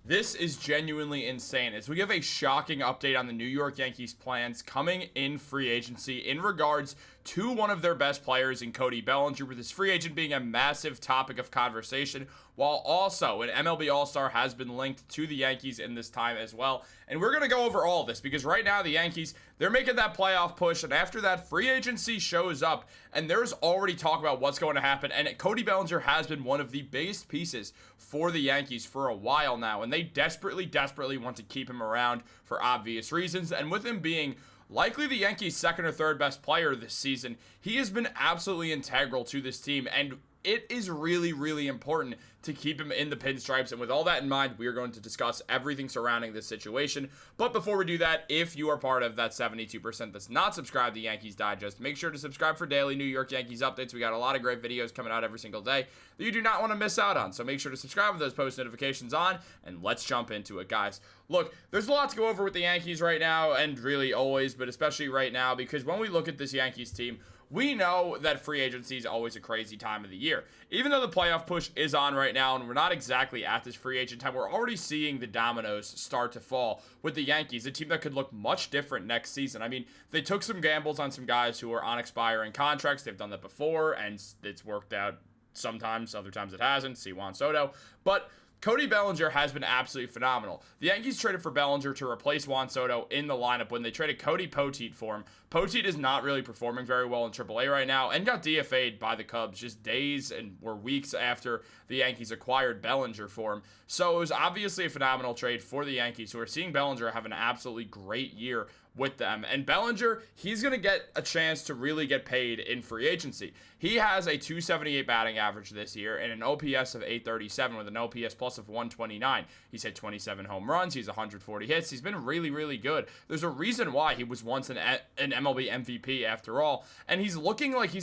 This is genuinely insane as we have a shocking update on the New York Yankees plans coming in free agency in regards to one of their best players in Cody Bellinger, with his free agent being a massive topic of conversation, while also an MLB All-Star has been linked to the Yankees in this time as well. And we're going to go over all of this because right now the Yankees, they're making that playoff push, and after that, free agency shows up and there's already talk about what's going to happen, and Cody Bellinger has been one of the biggest pieces for the Yankees for a while now, and they desperately want to keep him around for obvious reasons. And with him being likely the Yankees' second or third best player this season, he has been absolutely integral to this team, and it is really important to keep him in the pinstripes. And with all that in mind, we are going to discuss everything surrounding this situation. But before we do that, if you are part of that 72% that's not subscribed to Yankees Digest, make sure to subscribe for daily New York Yankees updates. We got a lot of great videos coming out every single day that you do not want to miss out on. So make sure to subscribe with those post notifications on, and let's jump into it, guys. Look, there's a lot to go over with the Yankees right now, and really always, but especially right now, because when we look at this Yankees team, we know that free agency is always a crazy time of the year. Even though the playoff push is on right now and we're not exactly at this free agent time, we're already seeing the dominoes start to fall with the Yankees, a team that could look much different next season. I mean, they took some gambles on some guys who are on expiring contracts. They've done that before, and it's worked out sometimes. Other times it hasn't. See Juan Soto. But Cody Bellinger has been absolutely phenomenal. The Yankees traded for Bellinger to replace Juan Soto in the lineup when they traded Cody Poteet for him. Poteet is not really performing very well in AAA right now and got DFA'd by the Cubs just days or weeks after the Yankees acquired Bellinger for him. So it was obviously a phenomenal trade for the Yankees, who are seeing Bellinger have an absolutely great year with them. And Bellinger, he's going to get a chance to really get paid in free agency. He has a 278 batting average this year and an OPS of 837 with an OPS plus of 129. He's hit 27 home runs. He's 140 hits. He's been really good. There's a reason why he was once an MLB MVP after all. And he's looking like he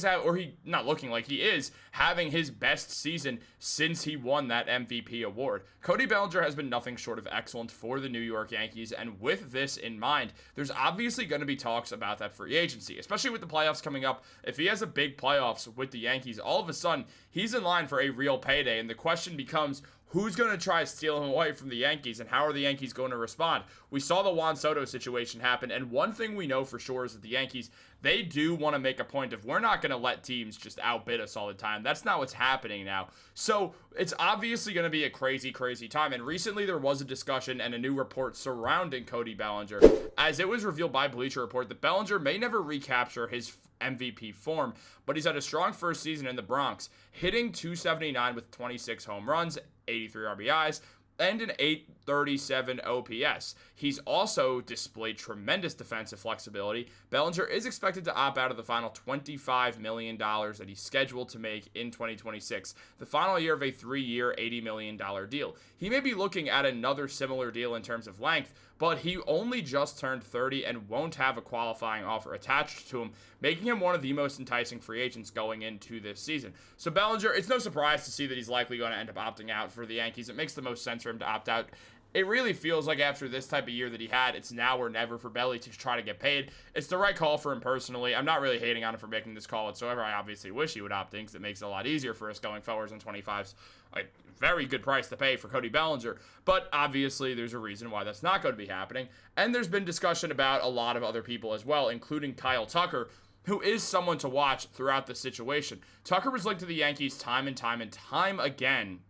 is having his best season since he won that MVP award. Cody Bellinger has been nothing short of excellent for the New York Yankees. And with this in mind, there's obviously going to be talks about that free agency, especially with the playoffs coming up. If he has a big playoffs with the Yankees, all of a sudden he's in line for a real payday, and the question becomes, who's going to try to steal him away from the Yankees, and how are the Yankees going to respond? We saw the Juan Soto situation happen, and one thing we know for sure is that the Yankees, they do want to make a point of, we're not going to let teams just outbid us all the time. That's not what's happening now. So it's obviously going to be a crazy time, and recently there was a discussion and a new report surrounding Cody Bellinger, as it was revealed by Bleacher Report that Bellinger may never recapture his MVP form, but he's had a strong first season in the Bronx, hitting .279 with 26 home runs, 83 RBIs, and an 837 OPS. He's also displayed tremendous defensive flexibility. Bellinger is expected to opt out of the final $25 million that he's scheduled to make in 2026, the final year of a 3-year, $80 million deal. He may be looking at another similar deal in terms of length, but he only just turned 30 and won't have a qualifying offer attached to him, making him one of the most enticing free agents going into this season. So Bellinger, it's no surprise to see that he's likely going to end up opting out for the Yankees. It makes the most sense for him to opt out. It really feels like after this type of year that he had, it's now or never for Belly to try to get paid. It's the right call for him personally. I'm not really hating on him for making this call whatsoever. I obviously wish he would opt in because it makes it a lot easier for us going forwards on 25's a very good price to pay for Cody Bellinger. But obviously there's a reason why that's not going to be happening. And there's been discussion about a lot of other people as well, including Kyle Tucker, who is someone to watch throughout the situation. Tucker was linked to the Yankees time and time again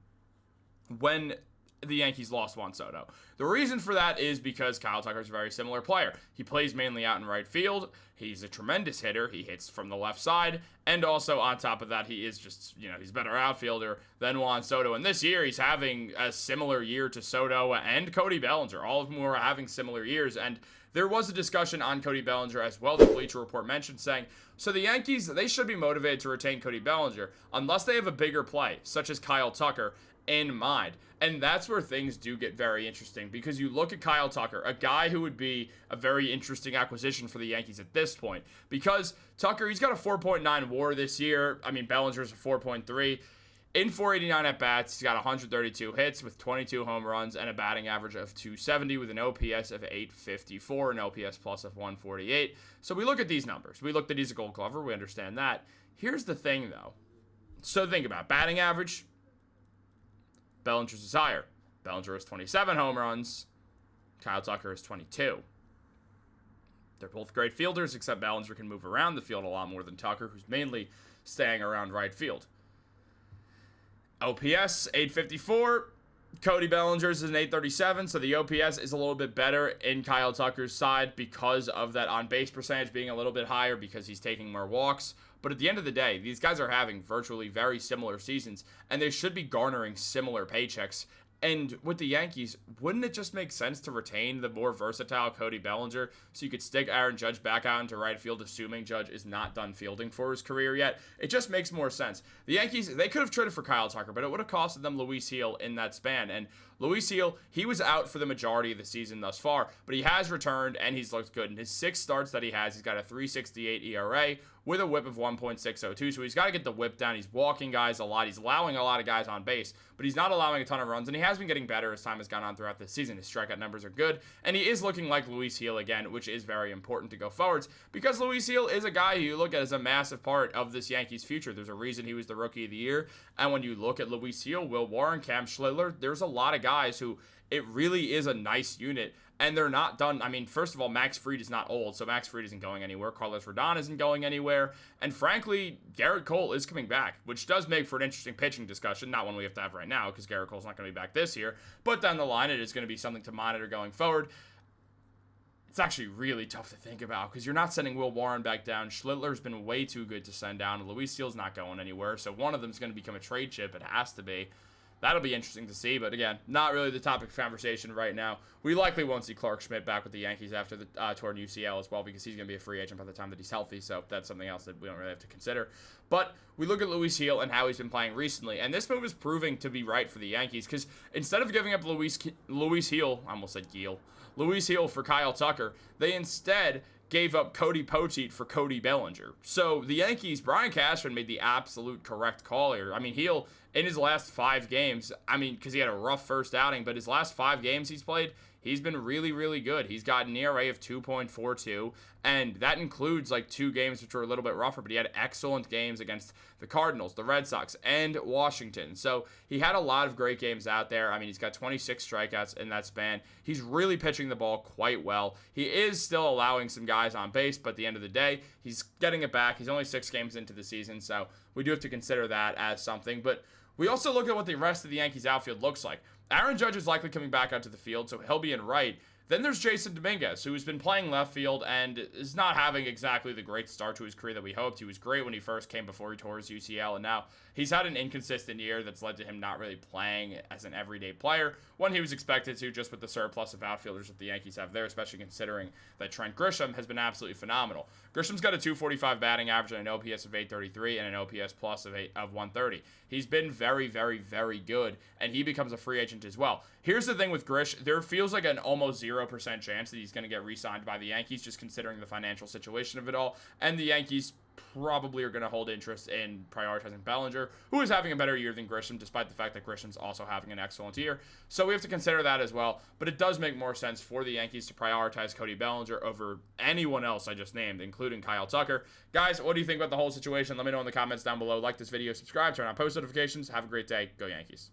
when the Yankees lost Juan Soto. The reason for that is because Kyle Tucker is a very similar player. He plays mainly out in right field. He's a tremendous hitter. He hits from the left side. And also on top of that, he is just, he's a better outfielder than Juan Soto. And this year, he's having a similar year to Soto and Cody Bellinger. All of them are having similar years. And there was a discussion on Cody Bellinger as well that Bleacher Report mentioned, saying, so the Yankees, they should be motivated to retain Cody Bellinger unless they have a bigger play, such as Kyle Tucker, in mind. And that's where things do get very interesting, because you look at Kyle Tucker, a guy who would be a very interesting acquisition for the Yankees at this point, because Tucker, he's got a 4.9 WAR this year. I mean, Bellinger's a 4.3. In 489 at-bats, he's got 132 hits with 22 home runs and a batting average of 270 with an OPS of 854, an OPS plus of 148. So we look at these numbers. We look that he's a Gold Glover. We understand that. Here's the thing, though. So think about it. Batting average, Bellinger's is higher. Bellinger has 27 home runs. Kyle Tucker has 22. They're both great fielders, except Bellinger can move around the field a lot more than Tucker, who's mainly staying around right field. OPS, 854. Cody Bellinger's is an 837, so the OPS is a little bit better in Kyle Tucker's side because of that on-base percentage being a little bit higher because he's taking more walks. But at the end of the day, these guys are having virtually very similar seasons, and they should be garnering similar paychecks. And with the Yankees, wouldn't it just make sense to retain the more versatile Cody Bellinger so you could stick Aaron Judge back out into right field, assuming Judge is not done fielding for his career yet? It just makes more sense. The Yankees, they could have traded for Kyle Tucker, but it would have costed them Luis Gil in that span. And Luis Gil, he was out for the majority of the season thus far, but he has returned and he's looked good. In his 6 starts that he has, he's got a 3.68 ERA with a whip of 1.602, so he's got to get the whip down. He's walking guys a lot. He's allowing a lot of guys on base, but he's not allowing a ton of runs, and he has been getting better as time has gone on throughout the season. His strikeout numbers are good, and he is looking like Luis Gil again, which is very important to go forwards, because Luis Gil is a guy who you look at as a massive part of this Yankees future. There's a reason he was the Rookie of the Year, and when you look at Luis Gil, Will Warren, Cam Schlittler, there's a lot of guys who it really is a nice unit, and they're not done. I mean, first of all, Max Fried is not old, so Max Fried isn't going anywhere. Carlos Rodon isn't going anywhere. And frankly, Gerrit Cole is coming back, which does make for an interesting pitching discussion. Not one we have to have right now, because Gerrit Cole's not going to be back this year. But down the line, it is going to be something to monitor going forward. It's actually really tough to think about, because you're not sending Will Warren back down. Schlittler's been way too good to send down. And Luis Gil's not going anywhere, so one of them is going to become a trade chip. It has to be. That'll be interesting to see, but again, not really the topic of conversation right now. We likely won't see Clark Schmidt back with the Yankees after the torn UCL as well, because he's going to be a free agent by the time that he's healthy, so that's something else that we don't really have to consider. But we look at Luis Gil and how he's been playing recently, and this move is proving to be right for the Yankees, because instead of giving up Luis Gil, I almost said Gil, Luis Gil for Kyle Tucker, they instead gave up Cody Poteet for Cody Bellinger. So the Yankees, Brian Cashman made the absolute correct call here. I mean, Gil, in his last 5 games, I mean, because he had a rough first outing, but his last 5 games he's played, he's been really, really good. He's got an ERA of 2.42, and that includes like 2 games which were a little bit rougher, but he had excellent games against the Cardinals, the Red Sox, and Washington. So he had a lot of great games out there. I mean, he's got 26 strikeouts in that span. He's really pitching the ball quite well. He is still allowing some guys on base, but at the end of the day, he's getting it back. He's only 6 games into the season, so we do have to consider that as something. But we also look at what the rest of the Yankees outfield looks like. Aaron Judge is likely coming back out to the field, so he'll be in right. Then there's Jason Dominguez, who has been playing left field and is not having exactly the great start to his career that we hoped. He was great when he first came before he tore his UCL, and now he's had an inconsistent year that's led to him not really playing as an everyday player when he was expected to, just with the surplus of outfielders that the Yankees have there, especially considering that Trent Grisham has been absolutely phenomenal. Grisham's got a 245 batting average and an OPS of 833 and an OPS plus of 130. He's been very, very, very good, and he becomes a free agent as well. Here's the thing with Grish. There feels like an almost 0% chance that he's going to get re-signed by the Yankees, just considering the financial situation of it all. And the Yankees probably are going to hold interest in prioritizing Bellinger, who is having a better year than Grisham, despite the fact that Grisham's also having an excellent year. So we have to consider that as well. But it does make more sense for the Yankees to prioritize Cody Bellinger over anyone else I just named, including Kyle Tucker. Guys, what do you think about the whole situation? Let me know in the comments down below. Like this video, subscribe, turn on post notifications. Have a great day. Go Yankees.